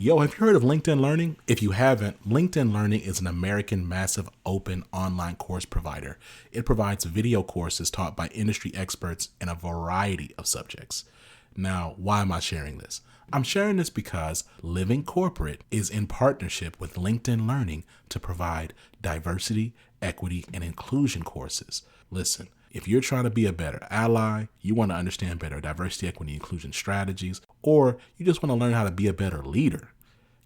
Yo, have you heard of LinkedIn Learning? If you haven't, LinkedIn Learning is an American massive open online course provider. It provides video courses taught by industry experts in a variety of subjects. Now, why am I sharing this? I'm sharing this because Living Corporate is in partnership with LinkedIn Learning to provide diversity, equity, and inclusion courses. Listen, if you're trying to be a better ally, you want to understand better diversity, equity, inclusion strategies, or you just want to learn how to be a better leader,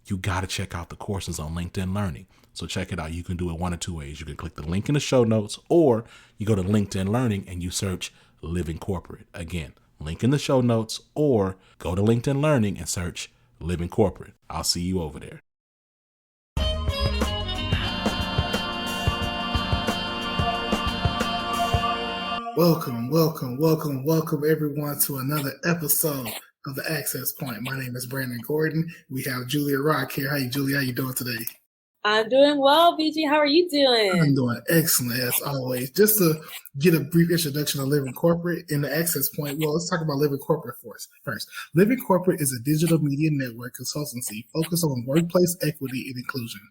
you got to check out the courses on LinkedIn Learning. So check it out. You can do it one of two ways. You can click the link in the show notes, or you go to LinkedIn Learning and you search Living Corporate. Again, link in the show notes, or go to LinkedIn Learning and search Living Corporate. I'll see you over there. Welcome everyone to another episode of the Access Point. My name is Brandon Gordon. We have Julia Rock here. Hey, Julia, how you doing today? I'm doing well, BG. How are you doing? I'm doing excellent, as always. Just to get a brief introduction of Living Corporate in the Access Point, well, let's talk about Living Corporate first. Living Corporate is a digital media network consultancy focused on workplace equity and inclusion.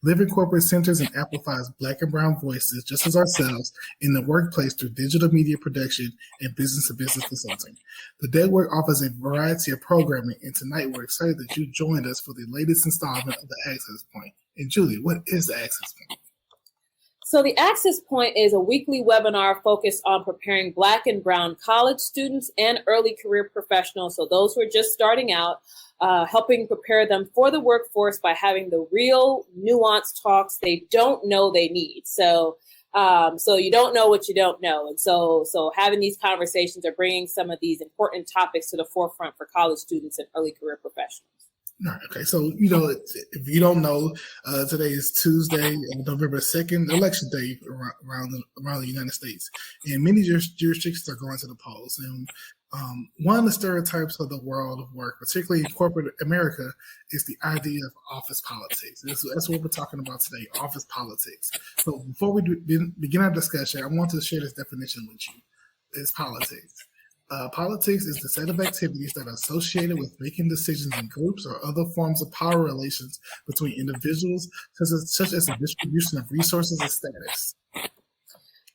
Living Corporate centers and amplifies Black and Brown voices, just as ourselves, in the workplace through digital media production and business-to-business consulting. The network offers a variety of programming, and tonight we're excited that you joined us for the latest installment of the Access Point. And Julie, what is the Access Point? So the Access Point is a weekly webinar focused on preparing Black and Brown college students and early career professionals, so those who are just starting out, helping prepare them for the workforce by having the real nuanced talks they don't know they need. So you don't know what you don't know. And so having these conversations are bringing some of these important topics to the forefront for college students and early career professionals. All right, okay, so, if you don't know, today is Tuesday, November 2nd, election day around the United States. And many jurisdictions are going to the polls. And one of the stereotypes of the world of work, particularly in corporate America, is the idea of office politics. That's what we're talking about today, office politics. So before we begin our discussion, I want to share this definition with you. It's politics. Politics is the set of activities that are associated with making decisions in groups or other forms of power relations between individuals, such as the distribution of resources and status.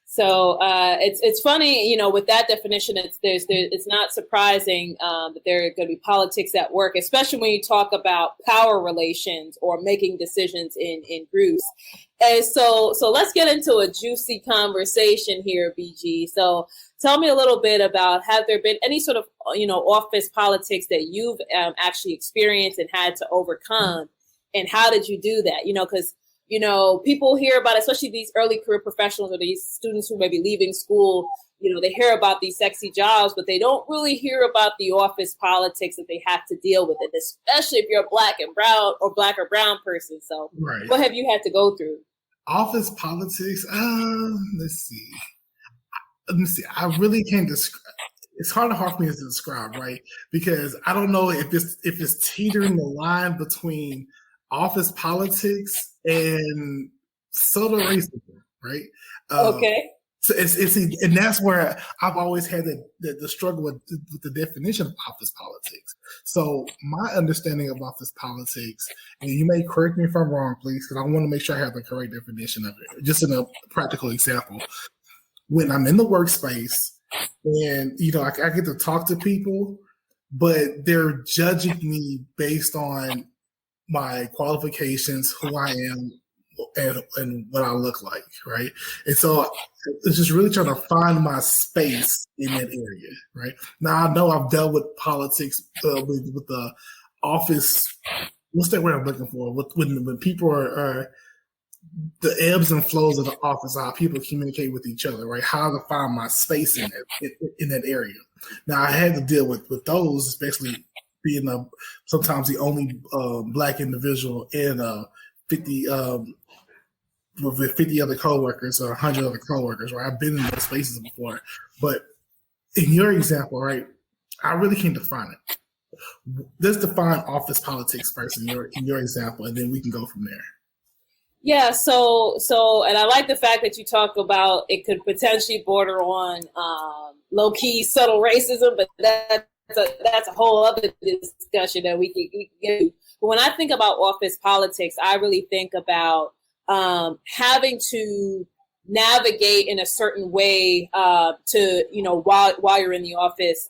So it's funny, with that definition, it's not surprising that there are going to be politics at work, especially when you talk about power relations or making decisions in groups. And so let's get into a juicy conversation here, BG. So tell me a little bit about, have there been any sort of, office politics that you've actually experienced and had to overcome? And how did you do that? Because people hear about, especially these early career professionals or these students who may be leaving school, they hear about these sexy jobs, but they don't really hear about the office politics that they have to deal with it, especially if you're a Black and Brown or Black or Brown person. So right. What have you had to go through? Office politics? Let's see. I really can't describe. It's hard for me to describe, right? Because I don't know if it's teetering the line between office politics and subtle racism, right? Okay. So and that's where I've always had the struggle with the definition of office politics. So my understanding of office politics, and you may correct me if I'm wrong, please, because I want to make sure I have the correct definition of it. Just in a practical example, when I'm in the workspace and I get to talk to people, but they're judging me based on my qualifications, who I am, and what I look like, right? And so it's just really trying to find my space in that area, right? Now I know I've dealt with politics with the office. What's that word I'm looking for? When people are the ebbs and flows of the office, how people communicate with each other, right? How to find my space in that area. Now I had to deal with those, especially being sometimes the only Black individual in 50 with 50 other coworkers or 100 other coworkers, right? I've been in those spaces before, but in your example, right, I really can't define it. Let's define office politics first in your example, and then we can go from there. Yeah, so, and I like the fact that you talk about it could potentially border on low-key subtle racism, but that's a whole other discussion that we can get to. But when I think about office politics, I really think about having to navigate in a certain way to, while you're in the office.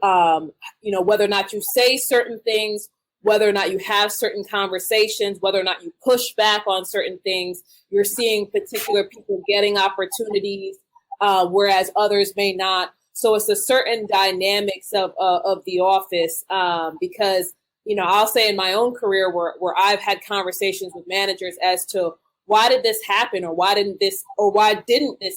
Whether or not you say certain things, whether or not you have certain conversations, whether or not you push back on certain things, you're seeing particular people getting opportunities, whereas others may not. So it's a certain dynamics of the office, because, I'll say in my own career where I've had conversations with managers as to why did this happen, or why didn't this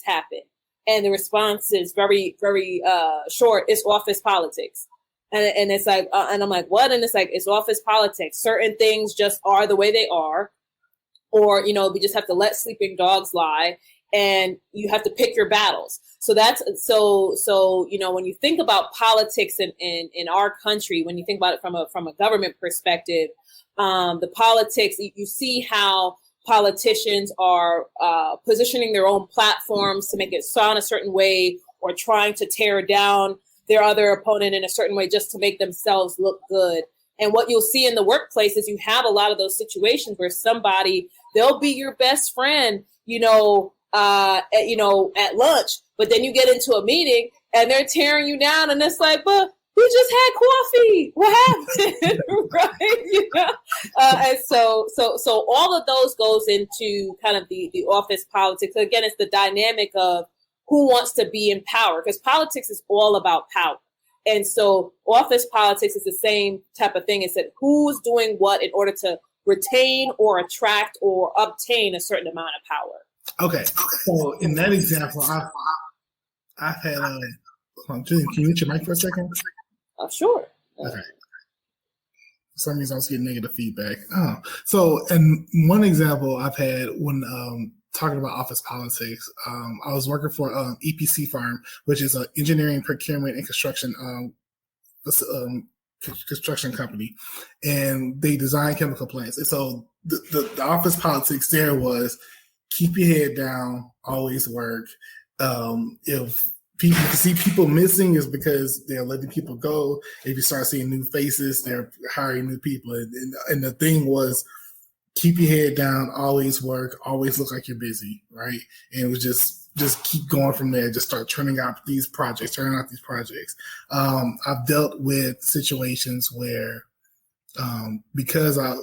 happen? And the response is very, very short. It's office politics. And it's like, and I'm like, what? And it's like, it's office politics. Certain things just are the way they are. Or, we just have to let sleeping dogs lie, and you have to pick your battles. So when you think about politics in our country, when you think about it from a government perspective, the politics, you see how politicians are positioning their own platforms to make it sound a certain way, or trying to tear down their other opponent in a certain way just to make themselves look good. And what you'll see in the workplace is you have a lot of those situations where they'll be your best friend, at lunch, but then you get into a meeting and they're tearing you down, and it's like, but we just had coffee. What happened? Right? And so all of those goes into kind of the office politics. Again, it's the dynamic of who wants to be in power, because politics is all about power. And so office politics is the same type of thing. It's that who's doing what in order to retain or attract or obtain a certain amount of power. Okay. So in that example, I've had Julian, can you mute your mic for a second? Sure. Okay. For some reason I was getting negative feedback. So in one example I've had when talking about office politics, I was working for EPC firm, which is an engineering, procurement, and construction company, and they design chemical plants. And so the office politics there was keep your head down, always work. If people see people missing, is because they're letting people go. If you start seeing new faces, they're hiring new people. And the thing was, keep your head down, always work, always look like you're busy, right? And it was just keep going from there. Just start turning out these projects. I've dealt with situations where, because it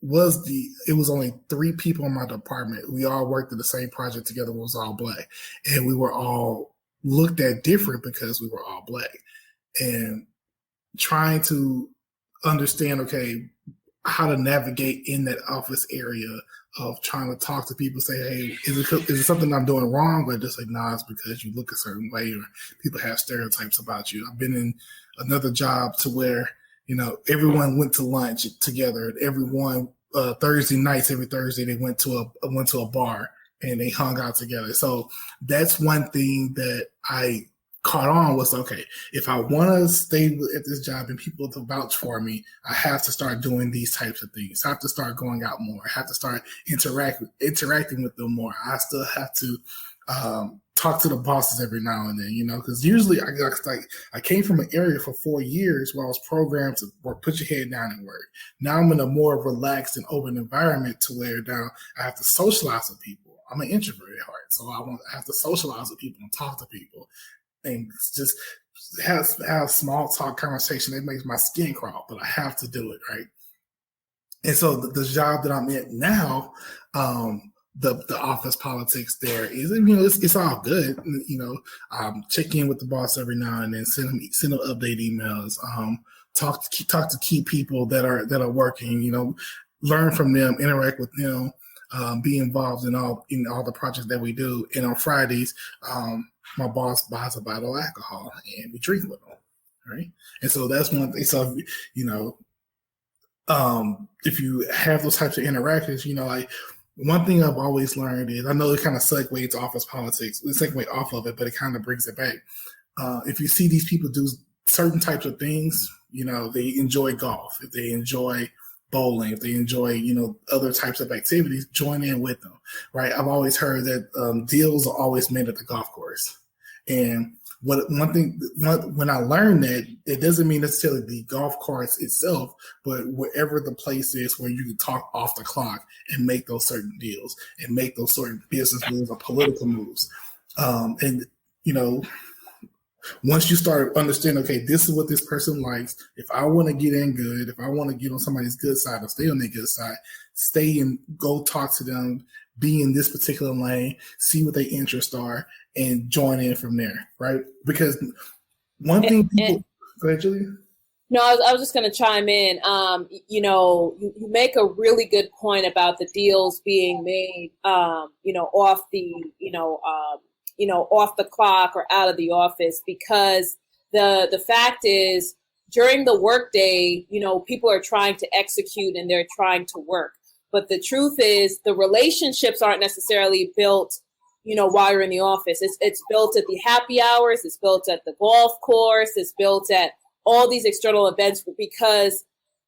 was only 3 people in my department. We all worked in the same project together. We was all black, and we were all looked at different because we were all black, and trying to understand, okay, how to navigate in that office area of trying to talk to people, say, hey, is it something I'm doing wrong? But just like, nah, it's because you look a certain way, or people have stereotypes about you. I've been in another job to where, everyone went to lunch together, and everyone Thursday nights, every Thursday they went to a bar and they hung out together. So that's one thing that I caught on was, okay, if I want to stay at this job and people to vouch for me, I have to start doing these types of things. I have to start going out more. I have to start interacting with them more. I still have to talk to the bosses every now and then, because usually I came from an area for 4 years where I was programmed to work, put your head down and work. Now I'm in a more relaxed and open environment to where now I have to socialize with people. I'm an introvert at heart, so I have to socialize with people and talk to people. And just have small talk conversation. It makes my skin crawl, but I have to do it, right? And so the job that I'm in now, the office politics there is, it's all good. Check in with the boss every now and then, send them update emails, talk to key people that are working, learn from them, interact with them, be involved in all the projects that we do. And on Fridays, my boss buys a bottle of alcohol and we drink with them, right? And so that's one thing. So, if you have those types of interactions, like one thing I've always learned is, I know it kind of segues to office politics, we segue off of it, but it kind of brings it back. If you see these people do certain types of things, they enjoy golf, if they enjoy bowling, if they enjoy, other types of activities, join in with them, right? I've always heard that deals are always made at the golf course. And When I learned that, it doesn't mean necessarily the golf carts itself, but wherever the place is where you can talk off the clock and make those certain deals and make those certain business moves or political moves. And, you know, once you start understanding, okay, this is what this person likes. If I want to get in good, if I want to get on somebody's good side or stay on their good side, stay and go talk to them, be in this particular lane, see what their interests are, and join in from there, right? Because one thing people go ahead, Julia. No, I was just going to chime in. You know, you make a really good point about the deals being made, you know, off the, off the clock or out of the office, because the fact is during the workday, you know, people are trying to execute and they're trying to work. But the truth is the relationships aren't necessarily built, you know, while you're in the office. It's built at the happy hours. It's built at the golf course. It's built at all these external events, because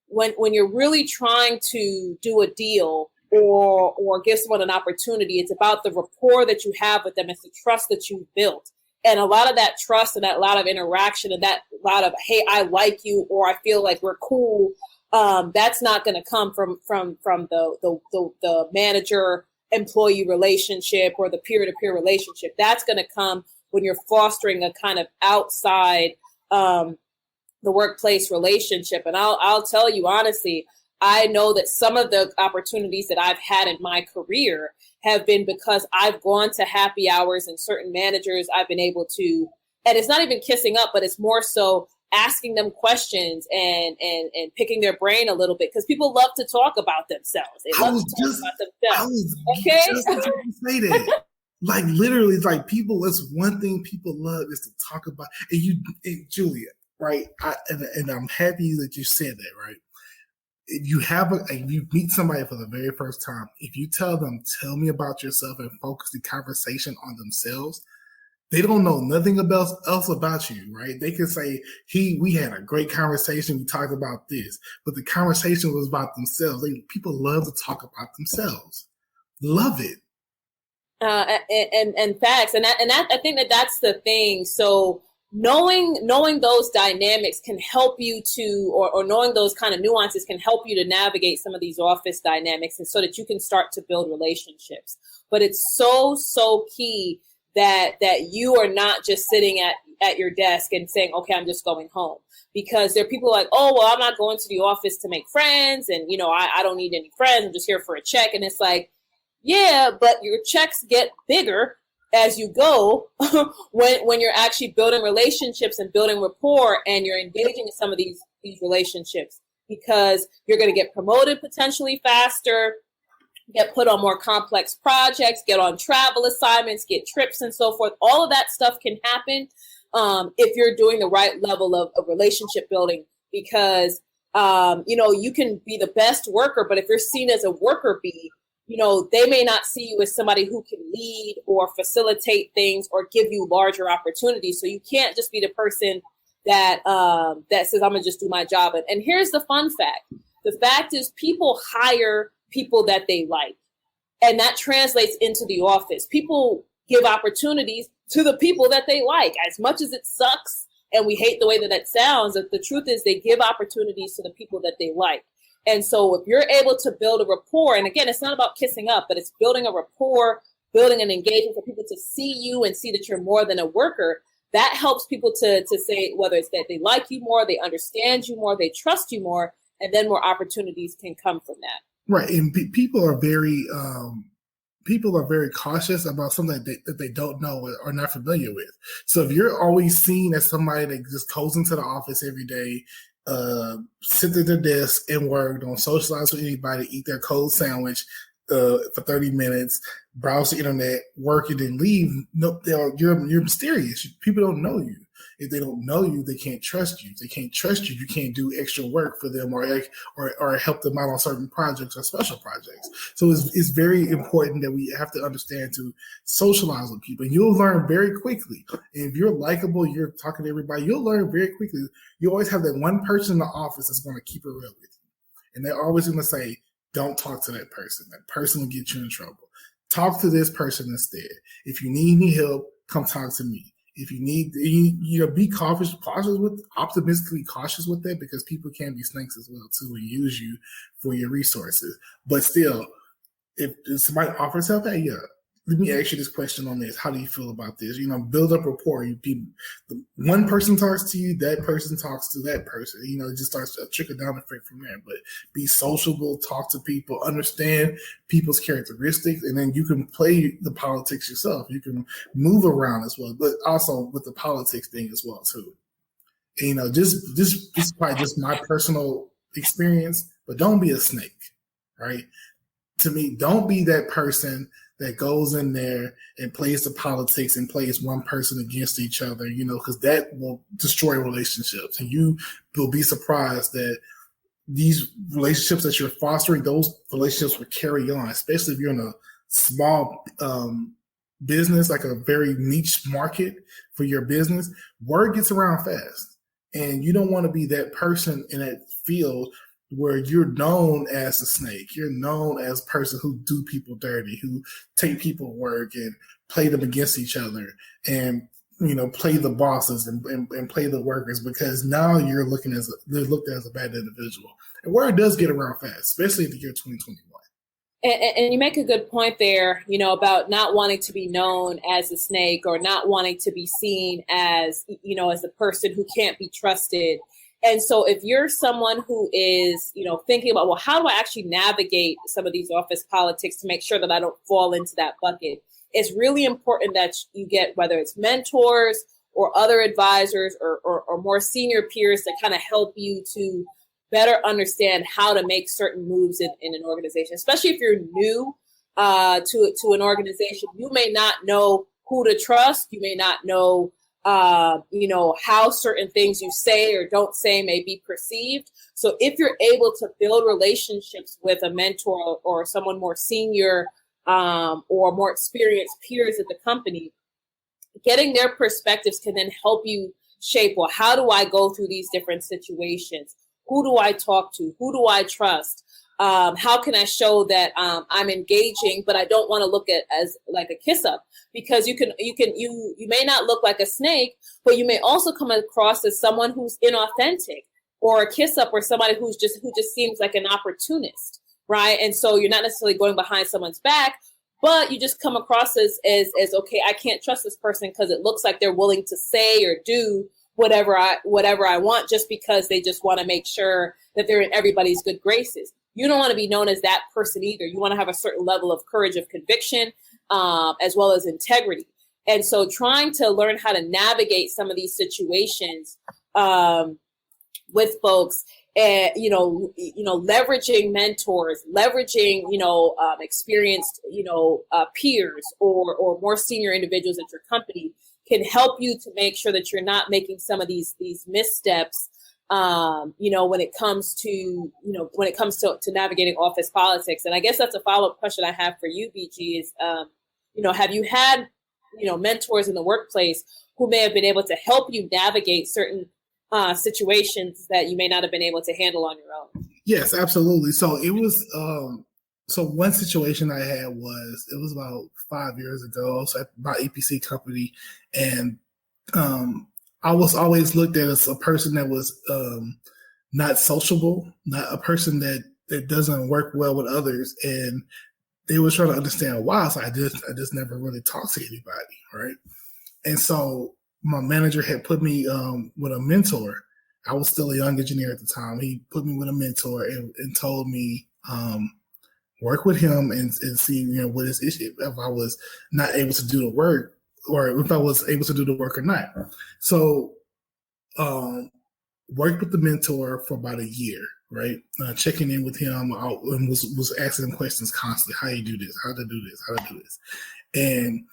when you're really trying to do a deal or give someone an opportunity, it's about the rapport that you have with them. It's the trust that you've built. And a lot of that trust and that lot of interaction and that lot of, hey, I like you, or I feel like we're cool, that's not going to come from the manager employee relationship or the peer-to-peer relationship. That's going to come when you're fostering a kind of outside the workplace relationship. And I'll tell you honestly, I know that some of the opportunities that I've had in my career have been because I've gone to happy hours and certain managers I've been able to, and it's not even kissing up, but it's more so asking them questions and picking their brain a little bit, because people love to talk about themselves. They love to talk about themselves. Okay. Just to say that. Like literally, it's like people, that's one thing people love is to talk about. And Julia, right? And I'm happy that you said that, right? If you meet somebody for the very first time, if you tell them, tell me about yourself, and focus the conversation on themselves, they don't know nothing else about you, right? They can say, we had a great conversation, we talked about this, but the conversation was about themselves. People love to talk about themselves. Love it. And facts. And that, I think that's the thing. So knowing those dynamics can help you to, or knowing those kind of nuances can help you to navigate some of these office dynamics, and so that you can start to build relationships. But it's so key that you are not just sitting at your desk and saying, okay, I'm just going home. Because there are people like, oh, well, I'm not going to the office to make friends. And, you know, I don't need any friends. I'm just here for a check. And it's like, yeah, but your checks get bigger as you go when you're actually building relationships and building rapport, and you're engaging in some of these relationships, because you're going to get promoted potentially faster, get put on more complex projects, get on travel assignments, get trips and so forth. All of that stuff can happen if you're doing the right level of relationship building, because, you know, you can be the best worker, but if you're seen as a worker bee, you know, they may not see you as somebody who can lead or facilitate things or give you larger opportunities. So you can't just be the person that says, I'm going to just do my job. And here's the fun fact. The fact is, people hire people that they like, and that translates into the office. People give opportunities to the people that they like. As much as it sucks and we hate the way that sounds, the truth is they give opportunities to the people that they like. And so if you're able to build a rapport, and again, it's not about kissing up, but it's building a rapport, building an engagement for people to see you and see that you're more than a worker, that helps people to say, whether it's that they like you more, they understand you more, they trust you more, and then more opportunities can come from that. Right. And people are very cautious about something that they don't know or not familiar with. So if you're always seen as somebody that just goes into the office every day, sit at their desk and work, don't socialize with anybody, eat their cold sandwich for 30 minutes, browse the internet, work, and then leave, no, you're mysterious. People don't know you. If they don't know you, they can't trust you. If they can't trust you, you can't do extra work for them or help them out on certain projects or special projects. So it's very important that we have to understand to socialize with people. And you'll learn very quickly. And if you're likable, you're talking to everybody, you'll learn very quickly. You always have that one person in the office that's going to keep it real with you. And they're always going to say, don't talk to that person. That person will get you in trouble. Talk to this person instead. If you need any help, come talk to me. If you need, be optimistically cautious with that, because people can be snakes as well too and use you for your resources. But still, if somebody offers help, hey, let me ask you this question on this. How do you feel about this? Build up rapport. One person talks to you, that person talks to that person. It just starts to trickle down effect from there. But be sociable, talk to people, understand people's characteristics, and then you can play the politics yourself. You can move around as well, but also with the politics thing as well too. And, this is probably just my personal experience, but don't be a snake, right? To me, don't be that person that goes in there and plays the politics and plays one person against each other, because that will destroy relationships. And you will be surprised that these relationships that you're fostering, those relationships will carry on, especially if you're in a small business, like a very niche market for your business. Word gets around fast. And you don't want to be that person in that field where you're known as a snake. You're known as a person who do people dirty, who take people work and play them against each other, and play the bosses and play the workers, because now they're looked at as a bad individual. And word does get around fast, especially in the year 2021. And you make a good point there, about not wanting to be known as a snake, or not wanting to be seen as, as the person who can't be trusted. And so if you're someone who is, thinking about, well, how do I actually navigate some of these office politics to make sure that I don't fall into that bucket? It's really important that you get, whether it's mentors or other advisors or more senior peers, that kind of help you to better understand how to make certain moves in an organization, especially if you're new to an organization. You may not know who to trust. You may not know how certain things you say or don't say may be perceived. So if you're able to build relationships with a mentor or someone more senior or more experienced peers at the company, getting their perspectives can then help you shape, well, how do I go through these different situations? Who do I talk to? Who do I trust? How can I show that I'm engaging, but I don't want to look at as like a kiss up? Because you may not look like a snake, but you may also come across as someone who's inauthentic, or a kiss up, or somebody who just seems like an opportunist, right? And so you're not necessarily going behind someone's back, but you just come across as okay, I can't trust this person because it looks like they're willing to say or do whatever I want, just because they just want to make sure that they're in everybody's good graces. You don't want to be known as that person either. You want to have a certain level of courage, of conviction, as well as integrity. And so trying to learn how to navigate some of these situations with folks, and, leveraging mentors, leveraging, experienced, peers or more senior individuals at your company can help you to make sure that you're not making some of these missteps, when it comes to navigating office politics. And I guess that's a follow-up question I have for you, BG, is, have you had, mentors in the workplace who may have been able to help you navigate certain situations that you may not have been able to handle on your own? Yes, absolutely. So it was, one situation I had was about 5 years ago. So at my EPC company, and I was always looked at as a person that was not sociable, not a person that doesn't work well with others, and they was trying to understand why. So I just never really talked to anybody, right? And so my manager had put me with a mentor. I was still a young engineer at the time. He put me with a mentor and told me work with him and see what his issue, if I was not able to do the work, or if I was able to do the work or not. So worked with the mentor for about a year, right? Checking in with him and was asking him questions constantly. How you do this? How to do this? How to do this? And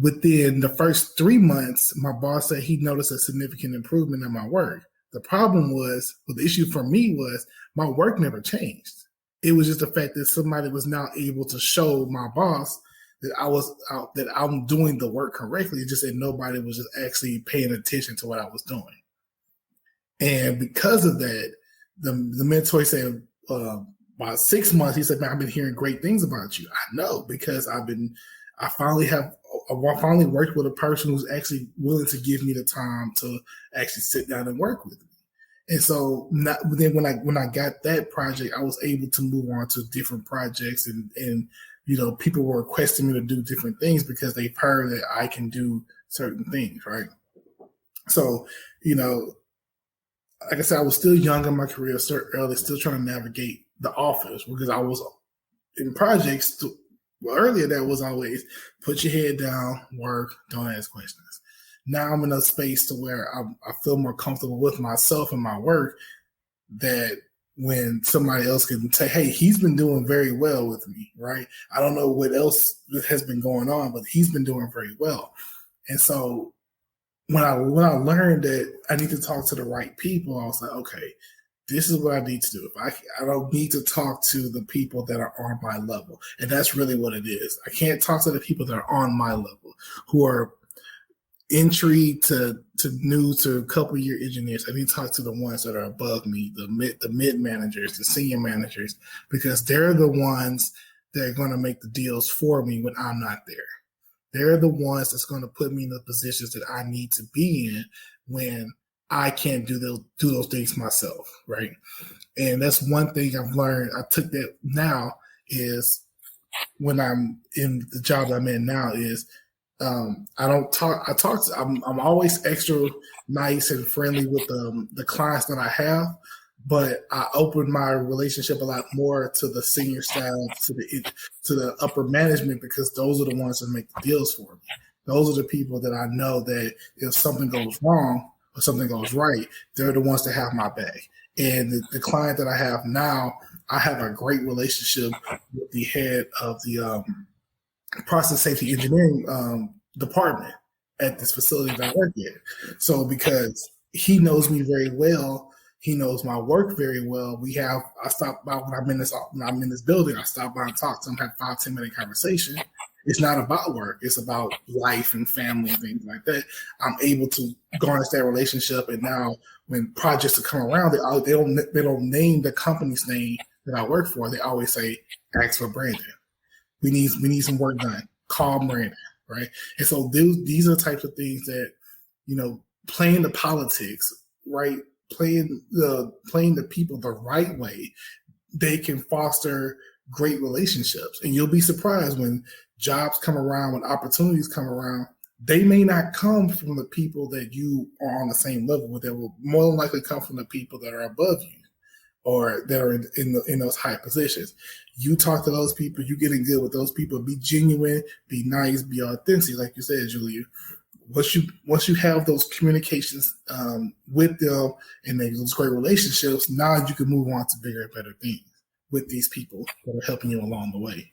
within the first 3 months, my boss said he noticed a significant improvement in my work. The problem was, the issue for me was, my work never changed. It was just the fact that somebody was now able to show my boss that I'm doing the work correctly. It's just that nobody was just actually paying attention to what I was doing. And because of that, the mentor said, about 6 months, he said, man, I've been hearing great things about you. I know, because I finally have I finally worked with a person who's actually willing to give me the time to actually sit down and work with me. And so then when I got that project, I was able to move on to different projects, and people were requesting me to do different things because they've heard that I can do certain things, right? So, like I said, I was still young in my career, still early, still trying to navigate the office because I was in projects. Earlier, that was always put your head down, work, don't ask questions. Now I'm in a space to where I feel more comfortable with myself and my work, that when somebody else can say, hey, he's been doing very well with me, right? I don't know what else has been going on, but he's been doing very well. And so when I learned that I need to talk to the right people, I was like, okay, this is what I need to do. I don't need to talk to the people that are on my level. And that's really what it is. I can't talk to the people that are on my level, who are entry to new to a couple year engineers. I need to talk to the ones that are above me, the mid managers, the senior managers, because they're the ones that are going to make the deals for me when I'm not there. They're the ones that's going to put me in the positions that I need to be in when I can't do those things myself, right? And that's one thing I've learned. I took that now is when I'm in the job I'm in now is I don't talk. I'm always extra nice and friendly with the clients that I have, but I open my relationship a lot more to the senior staff, to the upper management, because those are the ones that make the deals for me. Those are the people that I know that if something goes wrong or something goes right, they're the ones that have my back. And the client that I have now, I have a great relationship with the head of the process safety engineering department at this facility that I work at. So because he knows me very well, he knows my work very well. I stop by when I'm in this building, I stop by and talk to him, have 5-10 minute conversation. It's not about work. It's about life and family and things like that. I'm able to garnish that relationship. And now when projects come around, they don't name the company's name that I work for. They always say, ask for Brandon. We need some work done. Call Brandon, right? And so these are the types of things that, playing the politics, right? Playing the people the right way, they can foster great relationships. And you'll be surprised when jobs come around, when opportunities come around, they may not come from the people that you are on the same level with. They will more than likely come from the people that are above you or that are in those high positions. You talk to those people, you get in good with those people, be genuine, be nice, be authentic, like you said, Julia. Once you have those communications with them and those great relationships, now you can move on to bigger and better things with these people that are helping you along the way.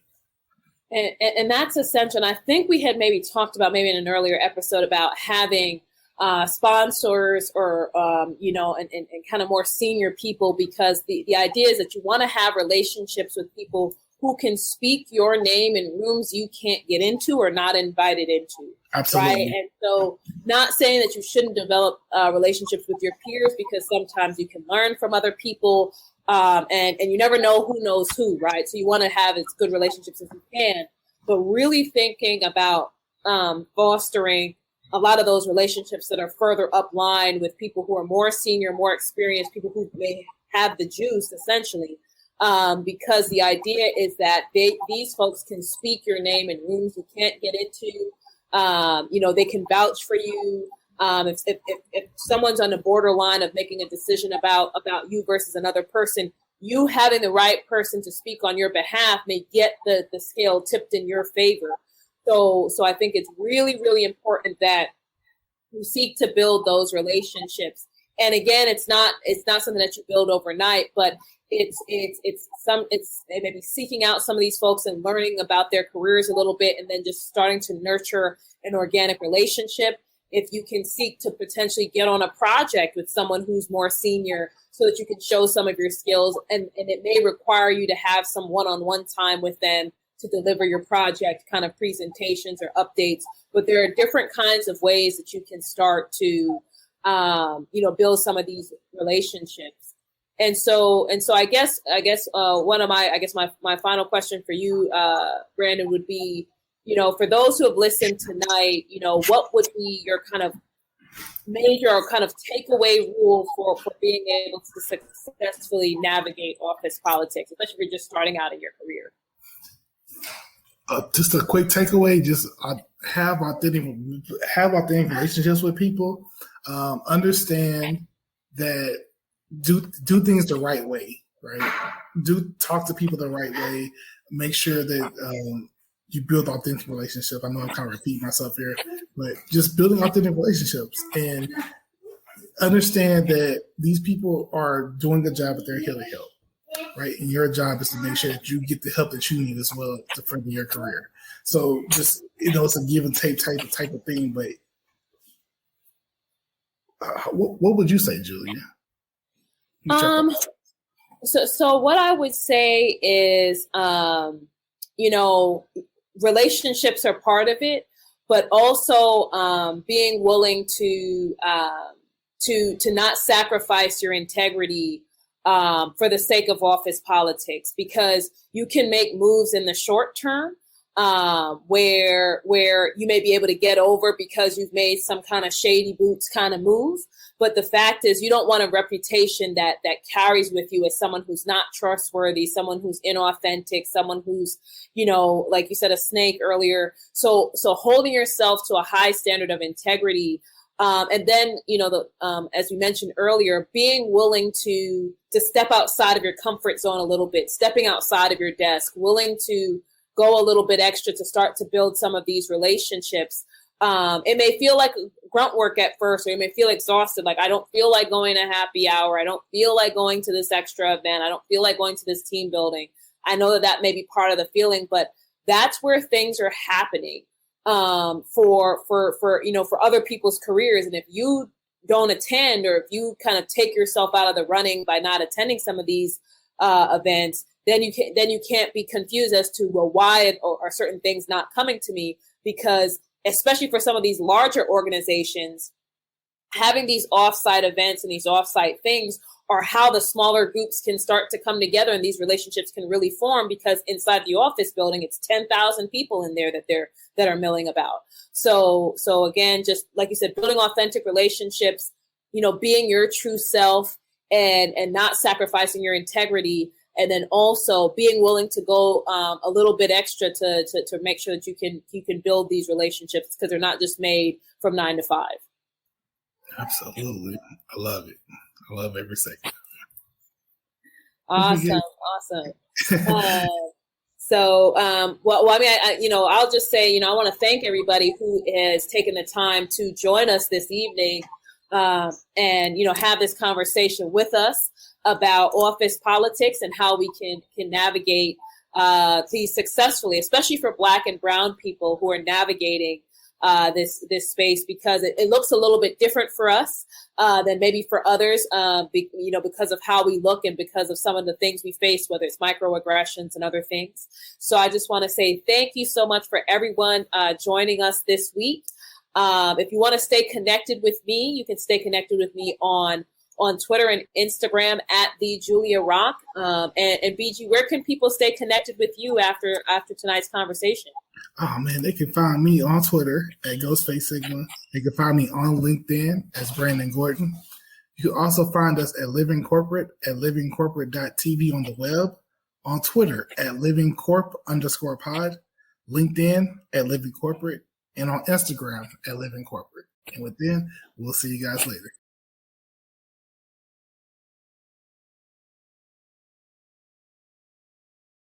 And that's essential. And I think we had maybe talked about maybe in an earlier episode about having sponsors or, and kind of more senior people, because the idea is that you want to have relationships with people who can speak your name in rooms you can't get into or not invited into. Absolutely. Right. And so not saying that you shouldn't develop relationships with your peers, because sometimes you can learn from other people and you never know who knows who. Right. So you want to have as good relationships as you can, but really thinking about fostering a lot of those relationships that are further upline with people who are more senior, more experienced, people who may have the juice, essentially. Because the idea is that these folks can speak your name in rooms you can't get into. They can vouch for you. If someone's on the borderline of making a decision about you versus another person, you having the right person to speak on your behalf may get the scale tipped in your favor. So I think it's really, really important that you seek to build those relationships. And again, it's not something that you build overnight, but it's maybe seeking out some of these folks and learning about their careers a little bit, and then just starting to nurture an organic relationship. If you can seek to potentially get on a project with someone who's more senior so that you can show some of your skills, and it may require you to have some one-on-one time with them to deliver your project kind of presentations or updates. But there are different kinds of ways that you can start to build some of these relationships. And so I guess one of my final question for you, Brandon, would be, for those who have listened tonight, what would be your kind of major or kind of takeaway rule for being able to successfully navigate office politics, especially if you're just starting out in your career? Just a quick takeaway: just have authentic relationships with people. Understand that do things the right way, right? Do talk to people the right way. Make sure that you build authentic relationships. I know I'm kind of repeating myself here, but just building authentic relationships and understand that these people are doing a job, but they're here to help. Right, and your job is to make sure that you get the help that you need as well to further your career. So just it's a give and take type of thing. But what would you say, Julia? So what I would say is, relationships are part of it, but also being willing to not sacrifice your integrity for the sake of office politics, because you can make moves in the short term where you may be able to get over because you've made some kind of shady boots kind of move. But the fact is, you don't want a reputation that carries with you as someone who's not trustworthy, someone who's inauthentic, someone who's, like you said, a snake earlier. So holding yourself to a high standard of integrity. And then, as we mentioned earlier, being willing to step outside of your comfort zone a little bit, stepping outside of your desk, willing to go a little bit extra to start to build some of these relationships. It may feel like grunt work at first, or you may feel exhausted. Like, I don't feel like going to happy hour. I don't feel like going to this extra event. I don't feel like going to this team building. I know that may be part of the feeling, but that's where things are happening. For other people's careers. And if you don't attend, or if you kind of take yourself out of the running by not attending some of these events, then you can't be confused as to, well, why are certain things not coming to me? Because especially for some of these larger organizations, having these offsite events and these offsite things are how the smaller groups can start to come together, and these relationships can really form, because inside the office building, it's 10,000 people in there that are milling about. So again, just like you said, building authentic relationships, being your true self and not sacrificing your integrity, and then also being willing to go a little bit extra to make sure that you can build these relationships, because they're not just made from 9 to 5. Absolutely, I love it. I love every second. Awesome. I'll just say, I want to thank everybody who has taken the time to join us this evening, and have this conversation with us about office politics and how we can navigate these successfully, especially for Black and Brown people who are navigating this space, because it looks a little bit different for us than maybe for others, because of how we look and because of some of the things we face, whether it's microaggressions and other things. So I just want to say thank you so much for everyone joining us this week. If you want to stay connected with me, you can stay connected with me on Twitter and Instagram at the Julia Rock. And BG, where can people stay connected with you after tonight's conversation? Oh man, they can find me on Twitter at Ghostface Sigma. They can find me on LinkedIn as Brandon Gordon. You can also find us at Living Corporate at livingcorporate.tv on the web, on Twitter at livingcorp_pod, LinkedIn at Living Corporate, and on Instagram at Living Corporate. And with then, we'll see you guys later.